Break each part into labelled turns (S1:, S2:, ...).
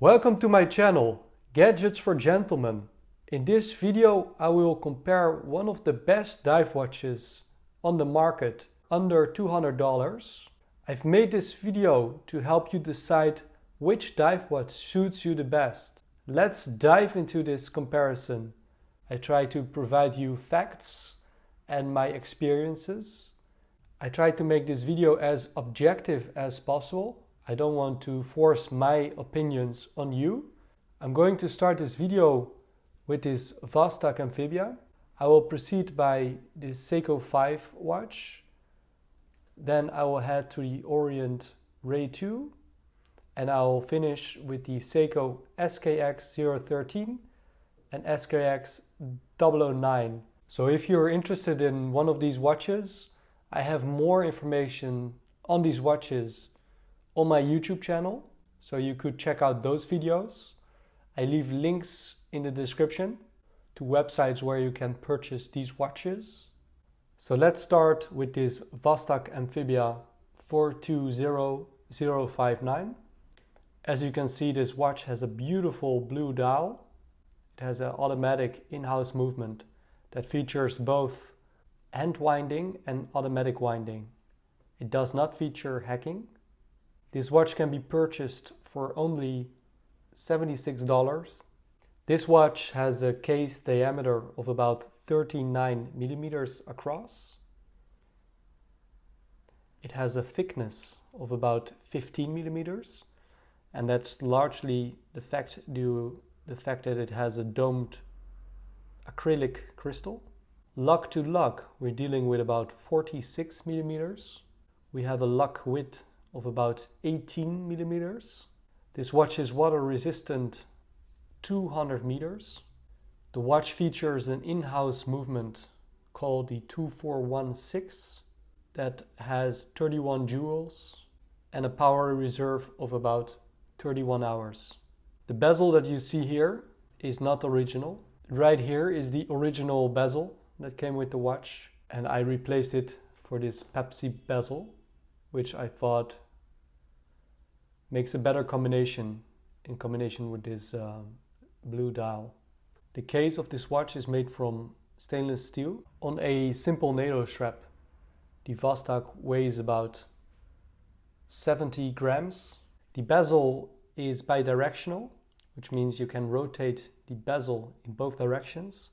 S1: Welcome to my channel, Gadgets for Gentlemen. In this video I will compare one of the best dive watches on the market under $200. I've made this video to help you decide which dive watch suits you the best. Let's dive into this comparison. I try to provide you facts and my experiences. I try to make this video as objective as possible. I don't want to force my opinions on you. I'm going to start this video with this Vostok Amphibia. I will proceed by this Seiko 5 watch. Then I will head to the Orient Ray 2. And I will finish with the Seiko SKX013 and SKX009. So if you're interested in one of these watches, I have more information on these watches on my YouTube channel, so you could check out those videos. I leave links in the description to websites where you can purchase these watches. So let's start with this Vostok Amphibia 420059. As you can see, this watch has a beautiful blue dial. It has an automatic in-house movement that features both hand winding and automatic winding. It does not feature hacking. This watch can be purchased for only $76. This watch has a case diameter of about 39 millimeters across. It has a thickness of about 15 millimeters, and that's largely the fact that it has a domed acrylic crystal. Lock to lock, we're dealing with about 46 millimeters. We have a lock width of about 18 millimeters. This watch is water resistant 200 meters. The watch features an in-house movement called the 2416 that has 31 joules and a power reserve of about 31 hours. The bezel that you see here is not original. Right here is the original bezel that came with the watch, and I replaced it for this Pepsi bezel, which I thought makes a better combination in combination with this blue dial. The case of this watch is made from stainless steel on a simple NATO strap. The Vostok weighs about 70 grams. The bezel is bidirectional, which means you can rotate the bezel in both directions,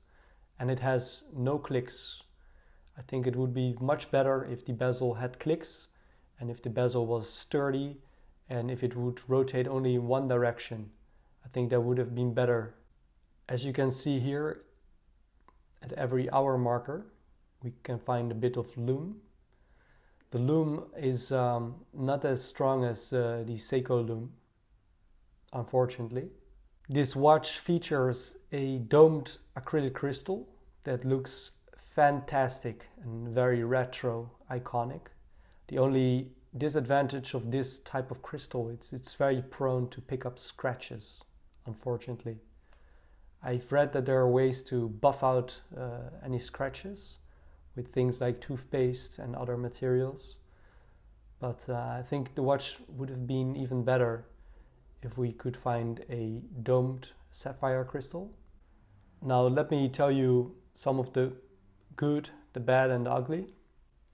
S1: and it has no clicks. I think it would be much better if the bezel had clicks and if the bezel was sturdy and if it would rotate only in one direction. I think that would have been better. As you can see here, at every hour marker, we can find a bit of loom. The loom is not as strong as the Seiko loom, unfortunately. This watch features a domed acrylic crystal that looks fantastic and very retro, iconic. The only disadvantage of this type of crystal, it's very prone to pick up scratches, unfortunately. I've read that there are ways to buff out any scratches with things like toothpaste and other materials, but I think the watch would have been even better if we could find a domed sapphire crystal. Now let me tell you some of the good, the bad and the ugly.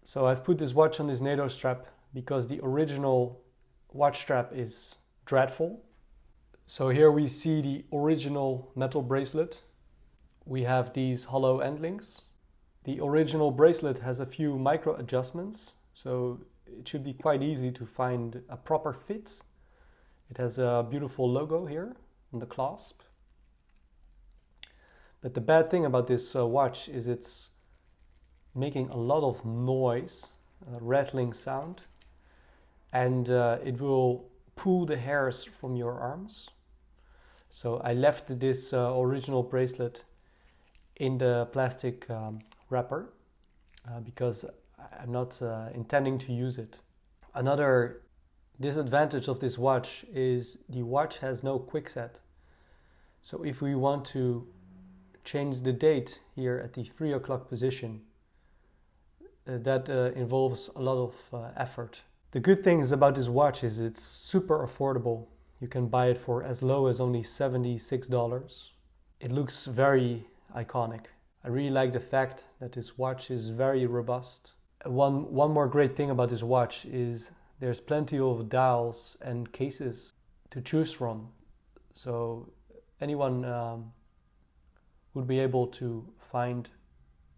S1: So I've put this watch on this NATO strap because the original watch strap is dreadful. So here we see the original metal bracelet. We have these hollow end links. The original bracelet has a few micro adjustments, so it should be quite easy to find a proper fit. It has a beautiful logo here on the clasp. But the bad thing about this watch is it's making a lot of noise, a rattling sound, and it will pull the hairs from your arms. So I left this original bracelet in the plastic wrapper because I'm not intending to use it. Another disadvantage of this watch is the watch has no quick set. So if we want to change the date here at the 3 o'clock position, that involves a lot of effort. The good things about this watch is it's super affordable. You can buy it for as low as only $76. It looks very iconic. I really like the fact that this watch is very robust. One more great thing about this watch is there's plenty of dials and cases to choose from. So anyone would be able to find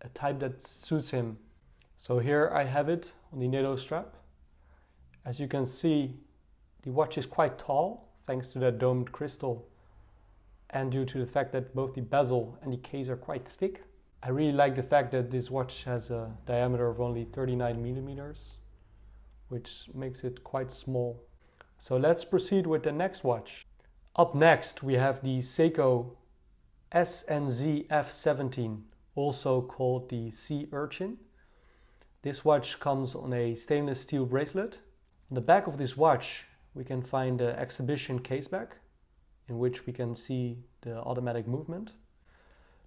S1: a type that suits him. So here I have it on the NATO strap. As you can see, the watch is quite tall thanks to that domed crystal and due to the fact that both the bezel and the case are quite thick. I really like the fact that this watch has a diameter of only 39 millimeters, which makes it quite small. So let's proceed with the next watch. Up next we have the Seiko SNZF17, also called the Sea Urchin. This watch comes on a stainless steel bracelet. On the back of this watch we can find the exhibition caseback, in which we can see the automatic movement.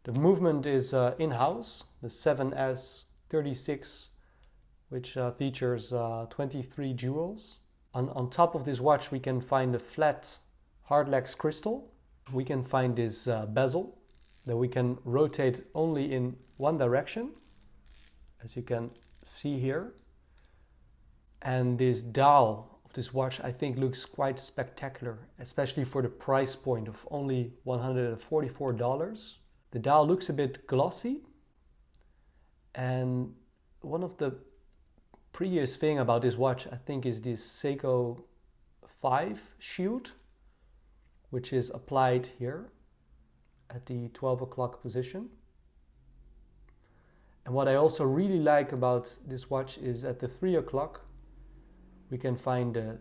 S1: The movement is in-house, the 7S36, which features 23 jewels. On top of this watch we can find the flat hardlex crystal. We can find this bezel that we can rotate only in one direction, as you can see here. And this dial of this watch I think looks quite spectacular, especially for the price point of only $144. The dial looks a bit glossy, and one of the prettiest thing about this watch I think is this Seiko 5 shield, which is applied here at the 12 o'clock position. And what I also really like about this watch is at the 3 o'clock we can find the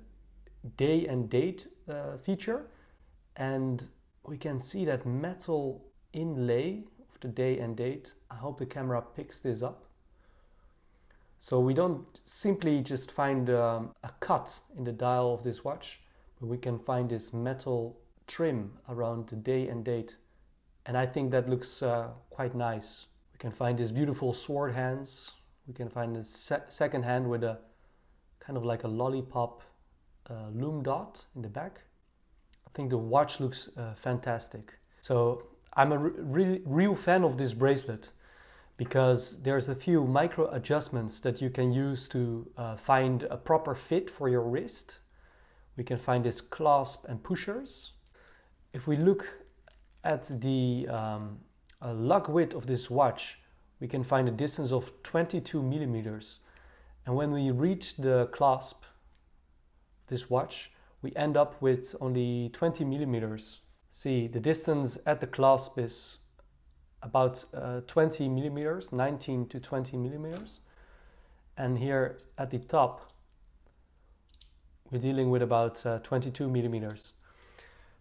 S1: day and date feature, and we can see that metal inlay of the day and date. I hope the camera picks this up. So we don't simply just find a cut in the dial of this watch, but we can find this metal trim around the day and date, and I think that looks quite nice. We can find these beautiful sword hands. We can find the second hand with a kind of like a lollipop lume dot in the back. I think the watch looks fantastic. So I'm a real fan of this bracelet because there's a few micro adjustments that you can use to find a proper fit for your wrist. We can find this clasp and pushers. If we look at the lug width of this watch, we can find a distance of 22 millimeters. And when we reach the clasp of this watch, we end up with only 20 millimeters. See, the distance at the clasp is about 20 millimeters, 19 to 20 millimeters. And here at the top, we're dealing with about 22 millimeters.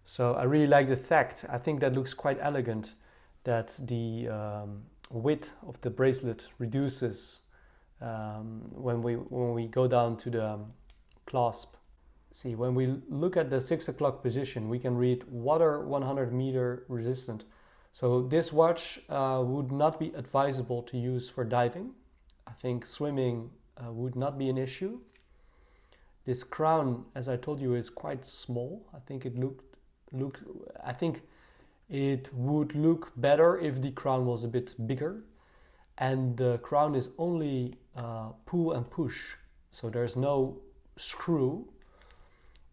S1: So I really like the fact, I think that looks quite elegant, that the width of the bracelet reduces when we go down to the clasp. See, when we look at the 6 o'clock position, we can read water 100 meter resistant. So this watch would not be advisable to use for diving. I think swimming would not be an issue. This crown, as I told you, is quite small. I think it would look better if the crown was a bit bigger. And the crown is only pull and push, so there's no screw.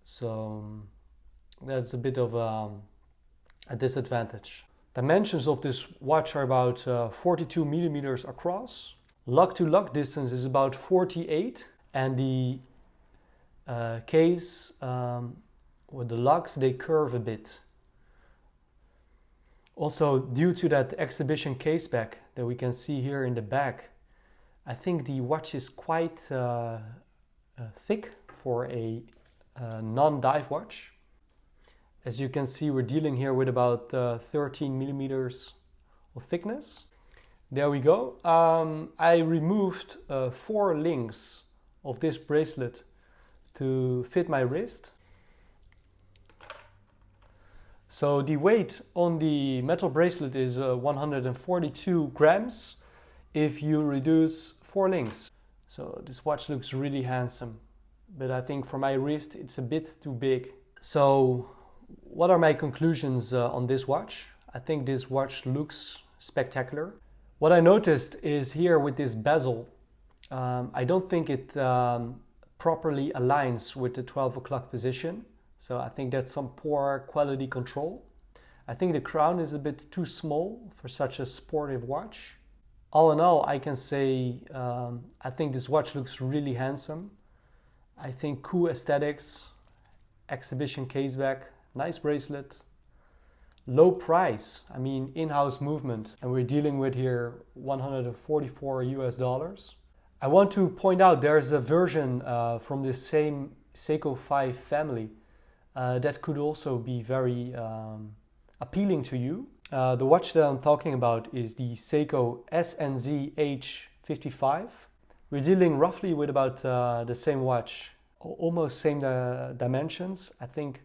S1: So that's a bit of a disadvantage. Dimensions of this watch are about 42 millimeters across. Lug to lug distance is about 48, and the case with the lugs, they curve a bit. Also, due to that exhibition caseback that we can see here in the back, I think the watch is quite thick for a non-dive watch. As you can see, we're dealing here with about 13 millimeters of thickness. There we go. I removed 4 links of this bracelet to fit my wrist. So the weight on the metal bracelet is 142 grams if you reduce 4 links. So this watch looks really handsome, but I think for my wrist it's a bit too big. So what are my conclusions on this watch? I think this watch looks spectacular. What I noticed is here with this bezel, I don't think it properly aligns with the 12 o'clock position. So I think that's some poor quality control. I think the crown is a bit too small for such a sportive watch. All in all, I can say I think this watch looks really handsome. I think cool aesthetics, exhibition caseback, nice bracelet, low price. I mean, in-house movement, and we're dealing with here $144 US. I want to point out there's a version from this same Seiko 5 family that could also be very appealing to you. The watch that I'm talking about is the Seiko SNZH55. We're dealing roughly with about the same watch, almost same dimensions. I think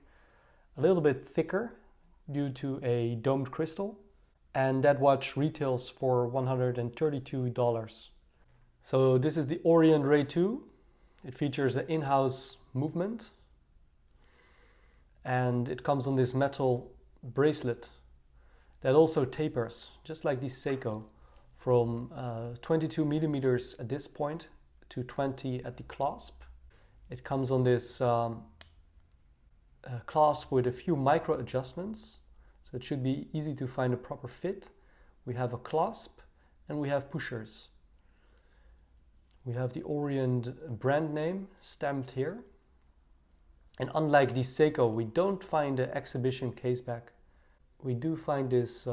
S1: a little bit thicker due to a domed crystal. And that watch retails for $132. So this is the Orient Ray 2. It features the in-house movement. And it comes on this metal bracelet that also tapers, just like the Seiko, from 22 millimeters at this point to 20 at the clasp. It comes on this clasp with a few micro adjustments, so it should be easy to find a proper fit. We have a clasp and we have pushers. We have the Orient brand name stamped here. And unlike the Seiko, we don't find the exhibition caseback. We do find this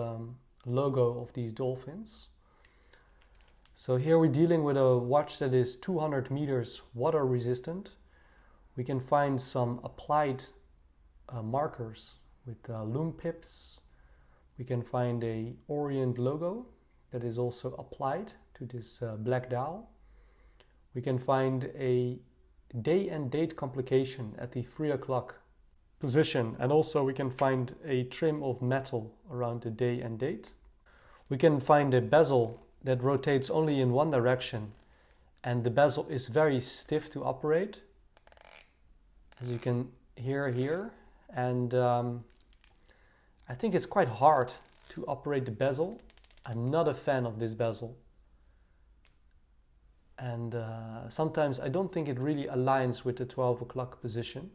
S1: logo of these dolphins. So here we're dealing with a watch that is 200 meters water resistant. We can find some applied markers with lume pips. We can find a Orient logo that is also applied to this black dial. We can find a day and date complication at the 3 o'clock position, and also we can find a trim of metal around the day and date. We can find a bezel that rotates only in one direction, and the bezel is very stiff to operate, as you can hear here. And I think it's quite hard to operate the bezel. I'm not a fan of this bezel. And sometimes I don't think it really aligns with the 12 o'clock position.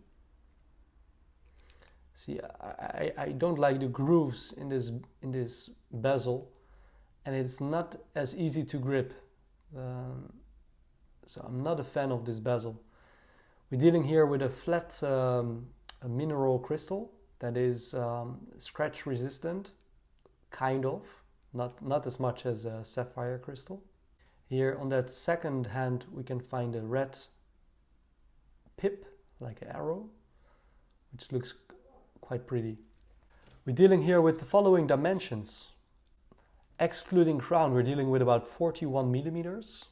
S1: See, I don't like the grooves in this bezel, and it's not as easy to grip. So I'm not a fan of this bezel. We're dealing here with a flat a mineral crystal that is scratch resistant, kind of, not as much as a sapphire crystal. Here on that second hand we can find a red pip, like an arrow, which looks quite pretty. We're dealing here with the following dimensions. Excluding crown, we're dealing with about 41 millimeters.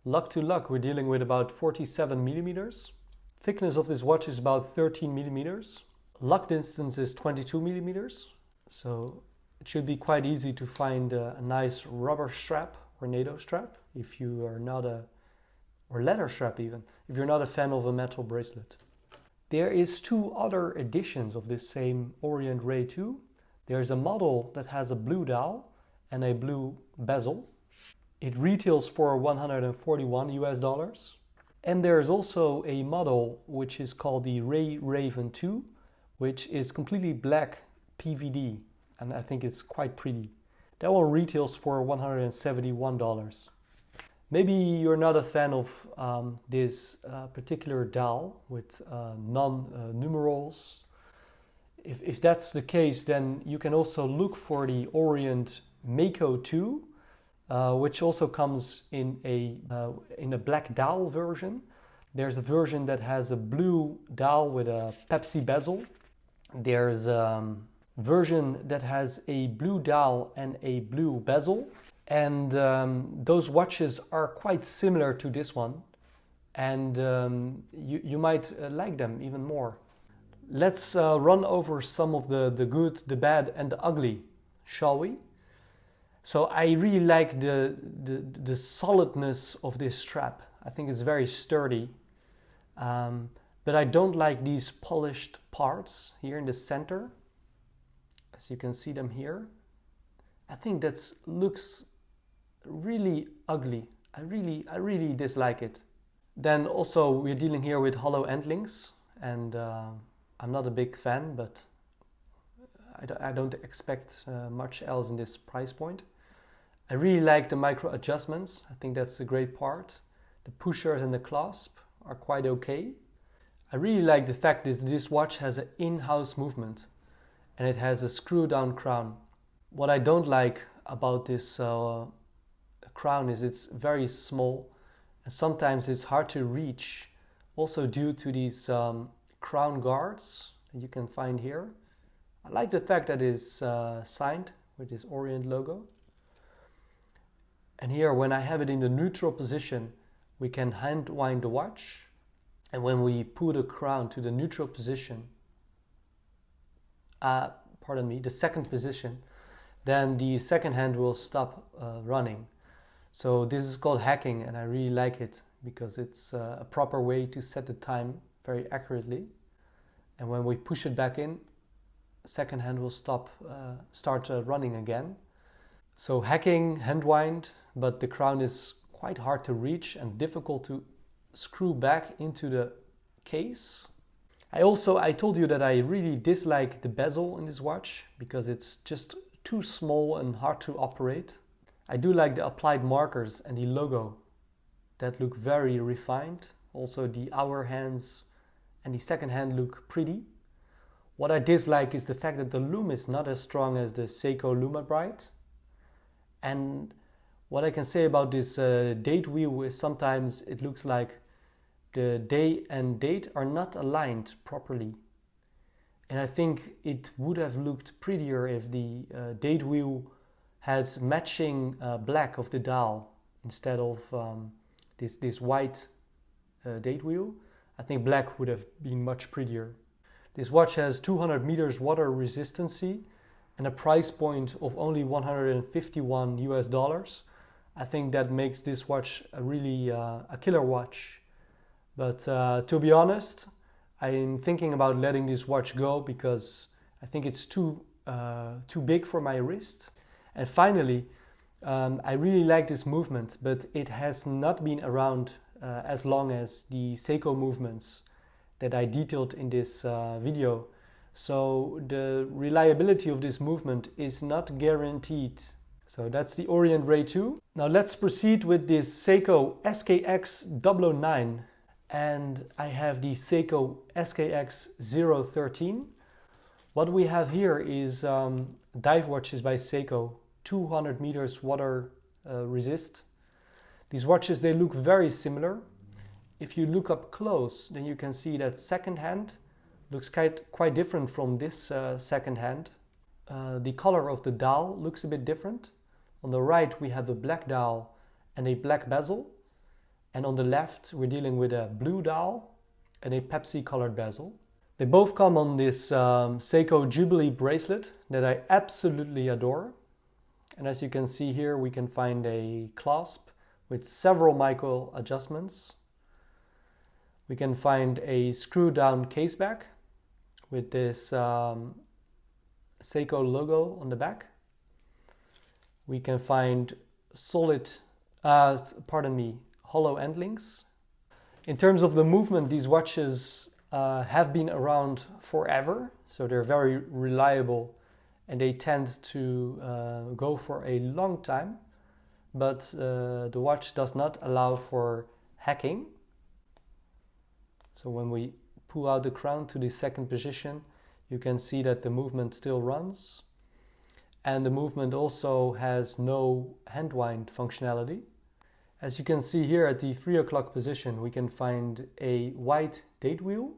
S1: Lug to lug, we're dealing with about 47 millimeters. Thickness of this watch is about 13 millimeters. Lug distance is 22 millimeters. So it should be quite easy to find a nice rubber strap or NATO strap if you are not or leather strap even, if you're not a fan of a metal bracelet. There is two other editions of this same Orient Ray 2. There's a model that has a blue dial and a blue bezel. It retails for $141 US. And there is also a model which is called the Ray Raven 2, which is completely black PVD, and I think it's quite pretty. That one retails for $171. Maybe you're not a fan of this particular dial with non-numerals. If that's the case, then you can also look for the Orient Mako 2, which also comes in a black dial version. There's a version that has a blue dial with a Pepsi bezel. There's a version that has a blue dial and a blue bezel. And those watches are quite similar to this one. And you might like them even more. Let's run over some of the good, the bad and the ugly, shall we? So I really like the solidness of this strap. I think it's very sturdy. But I don't like these polished parts here in the center. As you can see them here. I think that looks really ugly. I really dislike it. Then also we're dealing here with hollow end links, and I'm not a big fan, but I don't expect much else in this price point. I really like the micro adjustments. I think that's a great part. The pushers and the clasp are quite okay. I really like the fact that this watch has an in-house movement and it has a screw down crown. What I don't like about this crown is it's very small and sometimes it's hard to reach, also due to these crown guards that you can find here. I like the fact that it's signed with this Orient logo. And here, when I have it in the neutral position, we can hand wind the watch. And when we pull the crown to the neutral position, the second position, then the second hand will stop running. So this is called hacking, and I really like it because it's a proper way to set the time very accurately. And when we push it back in, second hand will start running again. So hacking, hand wind, but the crown is quite hard to reach and difficult to screw back into the case. I told you that I really dislike the bezel in this watch because it's just too small and hard to operate. I do like the applied markers and the logo that look very refined. Also the hour hands and the second hand look pretty. What I dislike is the fact that the lume is not as strong as the Seiko Luma Bright. And what I can say about this date wheel is sometimes it looks like the day and date are not aligned properly. And I think it would have looked prettier if the date wheel had matching black of the dial instead of this white date wheel. I think black would have been much prettier. This watch has 200 meters water resistancy and a price point of only $151 US. I think that makes this watch a really a killer watch. But to be honest, I'm thinking about letting this watch go because I think it's too big for my wrist. And finally, I really like this movement, but it has not been around as long as the Seiko movements that I detailed in this video. So the reliability of this movement is not guaranteed. So that's the Orient Ray 2. Now let's proceed with this Seiko SKX009. And I have the Seiko SKX013. What we have here is dive watches by Seiko, 200 meters water resist. These watches, they look very similar. If you look up close, then you can see that second hand looks quite different from this second hand. The color of the dial looks a bit different. On the right we have a black dial and a black bezel. And on the left we're dealing with a blue dial and a Pepsi colored bezel. They both come on this Seiko Jubilee bracelet that I absolutely adore. And as you can see here, we can find a clasp with several micro adjustments. We can find a screw down case back with this Seiko logo on the back. We can find hollow end links. In terms of the movement, these watches have been around forever, so they're very reliable and they tend to go for a long time, but the watch does not allow for hacking. So when we pull out the crown to the second position, you can see that the movement still runs, and the movement also has no hand wind functionality. As you can see here at the 3 o'clock position, we can find a white date wheel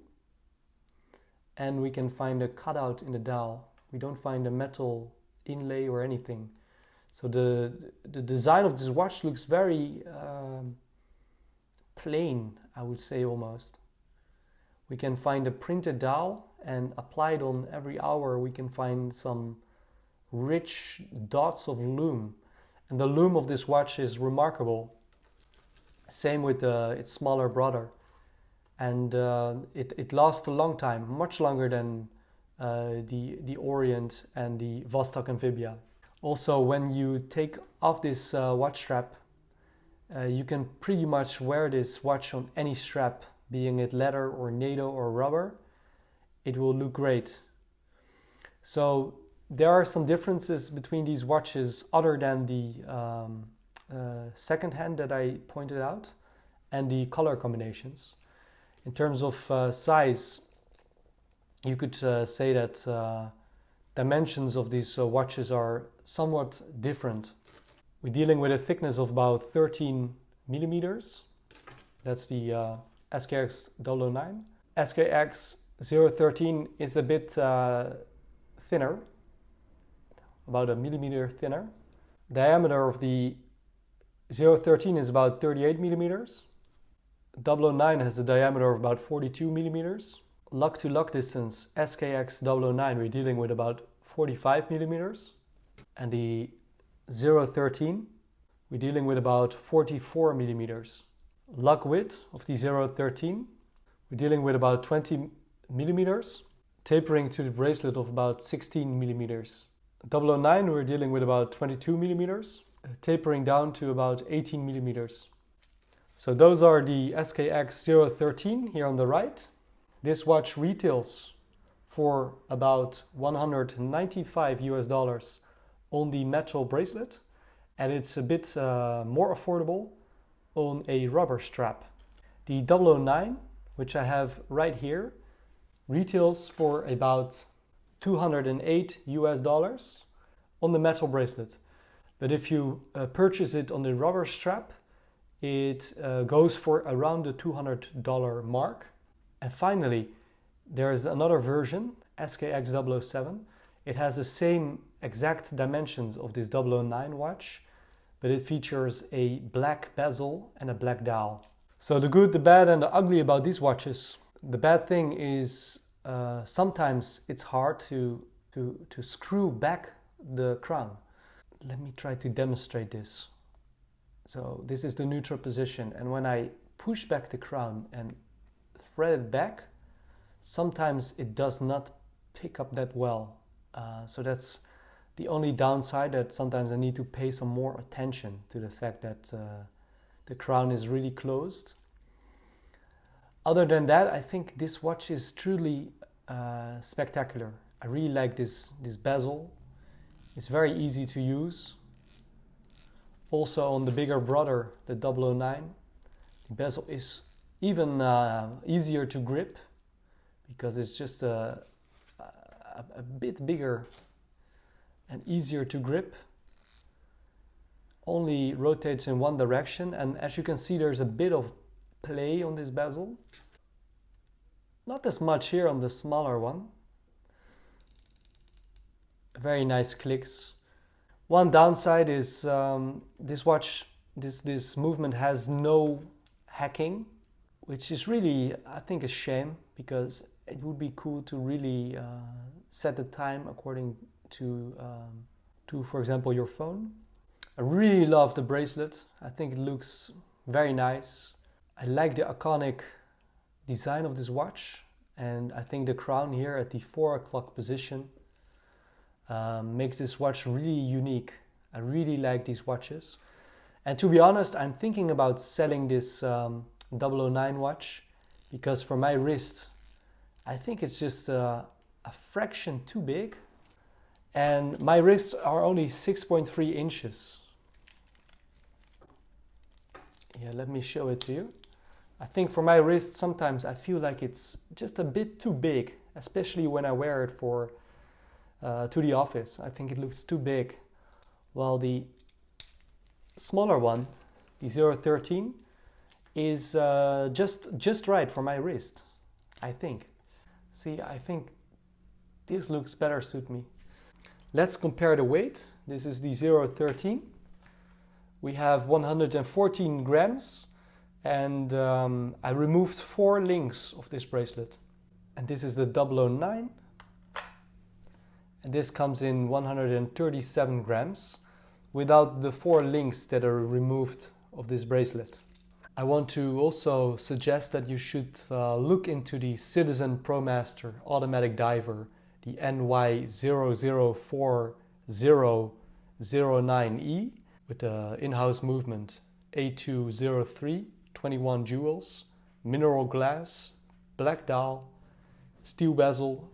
S1: and we can find a cutout in the dial. We don't find a metal inlay or anything. So the design of this watch looks very plain, I would say almost. We can find a printed dial, and applied on every hour we can find some rich dots of lume. And the lume of this watch is remarkable. Same with its smaller brother. and it lasts a long time, much longer than the Orient and the Vostok Amphibia. Also, when you take off this watch strap, you can pretty much wear this watch on any strap, being it leather or NATO or rubber. It will look great. So there are some differences between these watches other than the second hand that I pointed out and the color combinations. In terms of size, you could say that dimensions of these watches are somewhat different. We're dealing with a thickness of about 13 millimeters. That's the SKX009. SKX013 is a bit thinner, about a millimeter thinner. Diameter of the 013 is about 38 millimeters. 009 has a diameter of about 42 millimeters. Lug to lug distance, SKX009, we're dealing with about 45 millimeters. And the 013, we're dealing with about 44 millimeters. Lug width of the 013, we're dealing with about 20 millimeters. Tapering to the bracelet of about 16 millimeters. 009, we're dealing with about 22 millimeters. Tapering down to about 18 millimeters. So those are the SKX013 here on the right. This watch retails for about $195 on the metal bracelet, and it's a bit more affordable on a rubber strap. The 009, which I have right here, retails for about $208 on the metal bracelet. But if you purchase it on the rubber strap, it goes for around the $200 mark. And finally, there is another version, SKX007. It has the same exact dimensions of this 009 watch, but it features a black bezel and a black dial. So the good, the bad, and the ugly about these watches. The bad thing is sometimes it's hard to screw back the crown. Let me try to demonstrate this. So this is the neutral position, and when I push back the crown and thread it back, sometimes it does not pick up that well. So that's the only downside, that sometimes I need to pay some more attention to the fact that the crown is really closed. Other than that, I think this watch is truly spectacular. I really like this bezel. It's very easy to use. Also on the bigger brother, the 009, the bezel is even easier to grip because it's just a bit bigger and easier to grip. Only rotates in one direction, and as you can see, there's a bit of play on this bezel. Not as much here on the smaller one. Very nice clicks. One downside is this watch, this movement has no hacking, which is really, I think, a shame, because it would be cool to really set the time according to, for example, your phone. I really love the bracelet. I think it looks very nice. I like the iconic design of this watch, and I think the crown here at the 4 o'clock position makes this watch really unique. I really like these watches. And to be honest, I'm thinking about selling this 009 watch, because for my wrist, I think it's just a fraction too big. And my wrists are only 6.3 inches. Yeah, let me show it to you. I think for my wrist, sometimes I feel like it's just a bit too big, especially when I wear it for to the office. I think it looks too big. While the smaller one, the 013, is just right for my wrist, I think. See, I think this looks better suit me. Let's compare the weight. This is the 013. We have 114 grams, and I removed 4 links of this bracelet. And this is the 009. And this comes in 137 grams without the 4 links that are removed of this bracelet. I want to also suggest that you should look into the Citizen Promaster automatic diver, the NY0040-09E, with the in-house movement A203, 21 jewels, mineral glass, black dial, steel bezel,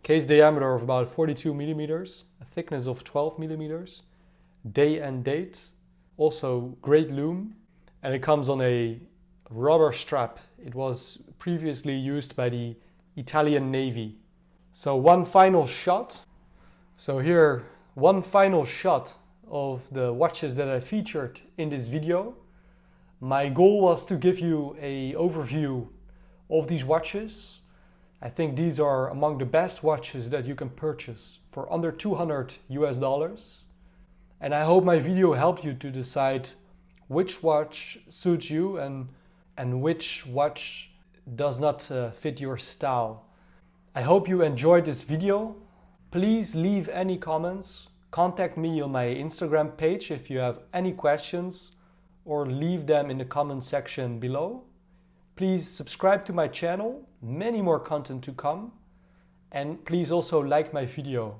S1: case diameter of about 42 millimeters, a thickness of 12 millimeters, day and date, also great loom, and it comes on a rubber strap. It was previously used by the Italian Navy. So one final shot. So here, one final shot of the watches that I featured in this video. My goal was to give you an overview of these watches. I think these are among the best watches that you can purchase for under $200 US. And I hope my video helped you to decide which watch suits you and which watch does not fit your style. I hope you enjoyed this video. Please leave any comments. Contact me on my Instagram page if you have any questions, or leave them in the comment section below. Please subscribe to my channel, many more content to come. And please also like my video.